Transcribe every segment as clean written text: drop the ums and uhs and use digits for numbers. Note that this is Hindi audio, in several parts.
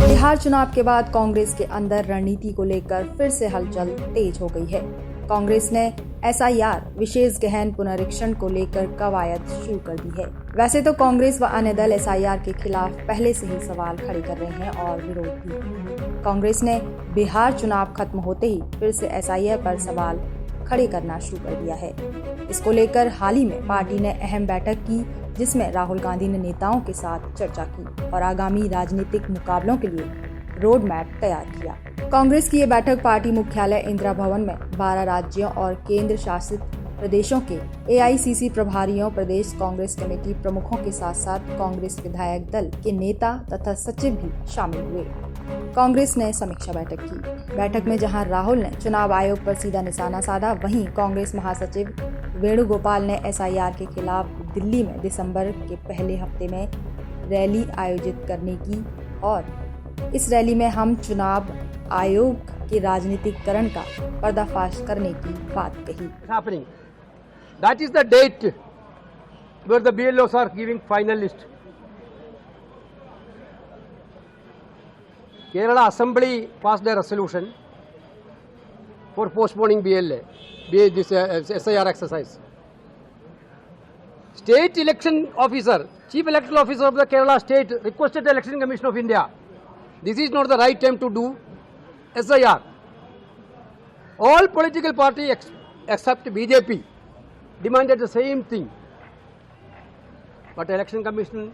बिहार चुनाव के बाद कांग्रेस के अंदर रणनीति को लेकर फिर से हलचल तेज हो गई है। कांग्रेस ने एसआईआर विशेष गहन पुनरीक्षण को लेकर कवायद शुरू कर दी है। वैसे तो कांग्रेस व अन्य दल एसआईआर के खिलाफ पहले से ही सवाल खड़े कर रहे हैं और विरोध भी। कांग्रेस ने बिहार चुनाव खत्म होते ही फिर से एसआईआर पर सवाल खड़े करना शुरू कर दिया है। इसको लेकर हाल ही में पार्टी ने अहम बैठक की, जिसमें राहुल गांधी ने नेताओं के साथ चर्चा की और आगामी राजनीतिक मुकाबलों के लिए रोड मैप तैयार किया। कांग्रेस की ये बैठक पार्टी मुख्यालय इंदिरा भवन में 12 राज्यों और केंद्र शासित प्रदेशों के एआईसीसी प्रभारियों, प्रदेश कांग्रेस कमेटी प्रमुखों के साथ साथ कांग्रेस विधायक दल के नेता तथा सचिव भी शामिल हुए। कांग्रेस ने समीक्षा बैठक की। बैठक में जहां राहुल ने चुनाव आयोग पर सीधा निशाना साधा, वहीं कांग्रेस महासचिव वेणुगोपाल ने एसआईआर के खिलाफ दिल्ली में दिसंबर के पहले हफ्ते में रैली आयोजित करने की और इस रैली में हम चुनाव आयोग के राजनीतिकरण का पर्दाफाश करने की बात कही। That is the date where the BLOs are giving final list. Kerala Assembly passed a resolution for postponing this SIR exercise. State election officer, chief electoral officer of the Kerala state requested the Election Commission of India. This is not the right time to do SIR. All political parties except BJP demanded the same thing, but Election Commission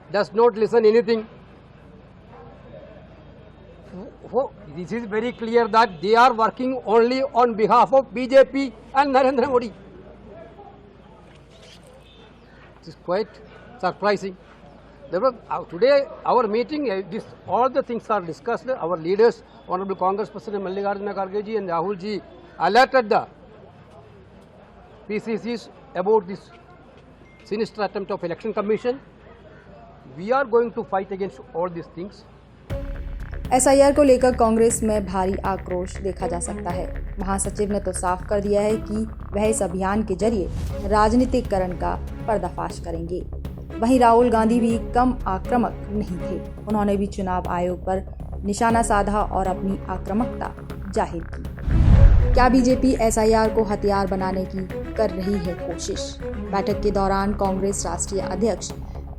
does not listen anything. This is very clear that they are working only on behalf of BJP and Narendra Modi. It is quite surprising. Today, our meeting, all the things are discussed. Our leaders, Honorable Congress President Mallikarjuna Kharge ji and Rahul ji, alerted the PCCs about this sinister attempt of Election Commission. We are going to fight against all these things. SIR को लेकर कांग्रेस में भारी आक्रोश देखा जा सकता है। महासचिव ने तो साफ कर दिया है कि वह इस अभियान के जरिए राजनीतिकरण का पर्दाफाश करेंगे। वहीं राहुल गांधी भी कम आक्रामक नहीं थे। उन्होंने भी चुनाव आयोग पर निशाना साधा और अपनी आक्रामकता जाहिर की। क्या बीजेपी एसआईआर को हथियार बनाने की कर रही है कोशिश? बैठक के दौरान कांग्रेस राष्ट्रीय अध्यक्ष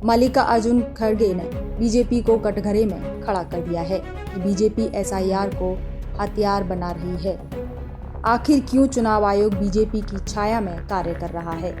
मल्लिकार्जुन खड़गे ने बीजेपी को कटघरे में खड़ा कर दिया है कि बीजेपी एसआईआर को हथियार बना रही है। आखिर क्यों चुनाव आयोग बीजेपी की छाया में कार्य कर रहा है?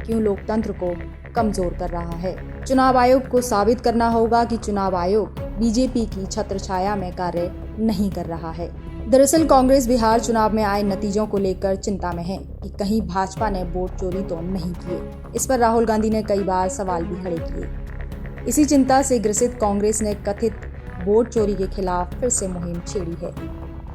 क्यों लोकतंत्र को कमजोर कर रहा है? चुनाव आयोग को साबित करना होगा कि चुनाव आयोग बीजेपी की छत्रछाया में कार्य नहीं कर रहा है। दरअसल कांग्रेस बिहार चुनाव में आए नतीजों को लेकर चिंता में है कि कहीं भाजपा ने वोट चोरी तो नहीं किए। इस पर राहुल गांधी ने कई बार सवाल भी खड़े किए। इसी चिंता से ग्रसित कांग्रेस ने कथित वोट चोरी के खिलाफ फिर से मुहिम छेड़ी है।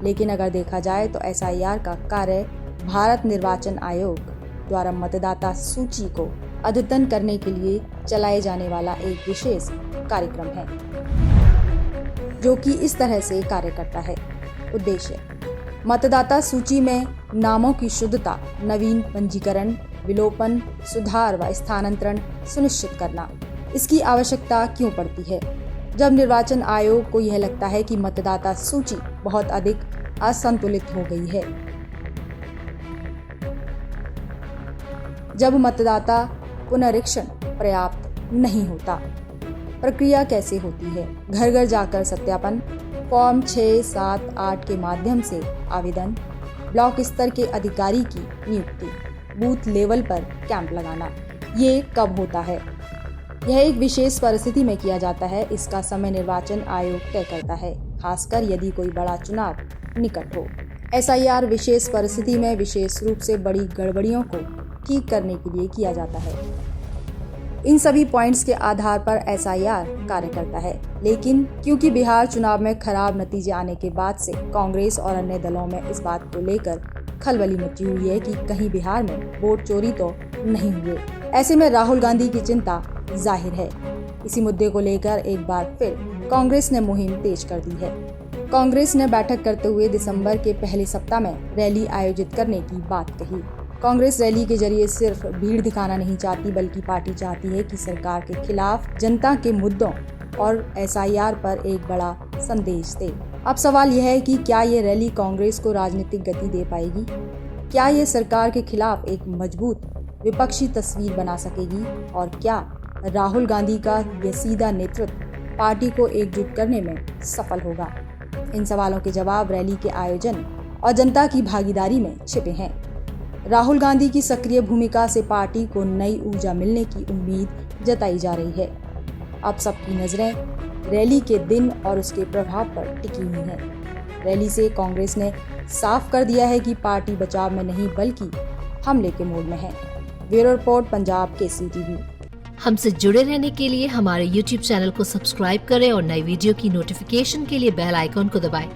लेकिन अगर देखा जाए तो एसआईआर का कार्य भारत निर्वाचन आयोग द्वारा मतदाता सूची को अद्यतन करने के लिए चलाए जाने वाला एक विशेष कार्यक्रम है, जो कि इस तरह से कार्य करता है। उद्देश्य: मतदाता सूची में नामों की शुद्धता, नवीन पंजीकरण, विलोपन, सुधार व स्थानांतरण सुनिश्चित करना। इसकी आवश्यकता क्यों पड़ती है? जब निर्वाचन आयोग को यह लगता है कि मतदाता सूची बहुत अधिक असंतुलित हो गई है, जब मतदाता पुनरीक्षण पर्याप्त नहीं होता। प्रक्रिया कैसे होती है? घर घर जाकर सत्यापन, फॉर्म 6, 7, 8 के माध्यम से आवेदन, ब्लॉक स्तर के अधिकारी की नियुक्ति, बूथ लेवल पर कैंप लगाना। ये कब होता है? यह एक विशेष परिस्थिति में किया जाता है। इसका समय निर्वाचन आयोग तय करता है, खासकर यदि कोई बड़ा चुनाव निकट हो। एसआईआर विशेष परिस्थिति में विशेष रूप से बड़ी गड़बड़ियों को ठीक करने के लिए किया जाता है। इन सभी पॉइंट्स के आधार पर एसआईआर कार्य करता है। लेकिन क्योंकि बिहार चुनाव में खराब नतीजे आने के बाद से कांग्रेस और अन्य दलों में इस बात को लेकर खलबली मची हुई है कि कहीं बिहार में वोट चोरी तो नहीं हुए। ऐसे में राहुल गांधी की चिंता जाहिर है। इसी मुद्दे को लेकर एक बार फिर कांग्रेस ने मुहिम तेज कर दी है। कांग्रेस ने बैठक करते हुए दिसंबर के पहले सप्ताह में रैली आयोजित करने की बात कही। कांग्रेस रैली के जरिए सिर्फ भीड़ दिखाना नहीं चाहती, बल्कि पार्टी चाहती है कि सरकार के खिलाफ जनता के मुद्दों और एसआईआर पर एक बड़ा संदेश दे। अब सवाल यह है कि क्या ये रैली कांग्रेस को राजनीतिक गति दे पाएगी? क्या ये सरकार के खिलाफ एक मजबूत विपक्षी तस्वीर बना सकेगी? और क्या राहुल गांधी का यह सीधा नेतृत्व पार्टी को एकजुट करने में सफल होगा? इन सवालों के जवाब रैली के आयोजन और जनता की भागीदारी में छिपे हैं। राहुल गांधी की सक्रिय भूमिका से पार्टी को नई ऊर्जा मिलने की उम्मीद जताई जा रही है। अब सबकी नजरें रैली के दिन और उसके प्रभाव पर टिकी हुई हैं। रैली से कांग्रेस ने साफ कर दिया है कि पार्टी बचाव में नहीं बल्कि हमले के मोड में है। Bureau report, Punjab Kesari TV. हमसे जुड़े रहने के लिए हमारे YouTube चैनल को सब्सक्राइब करें और नई वीडियो की नोटिफिकेशन के लिए बेल आइकॉन को दबाएं।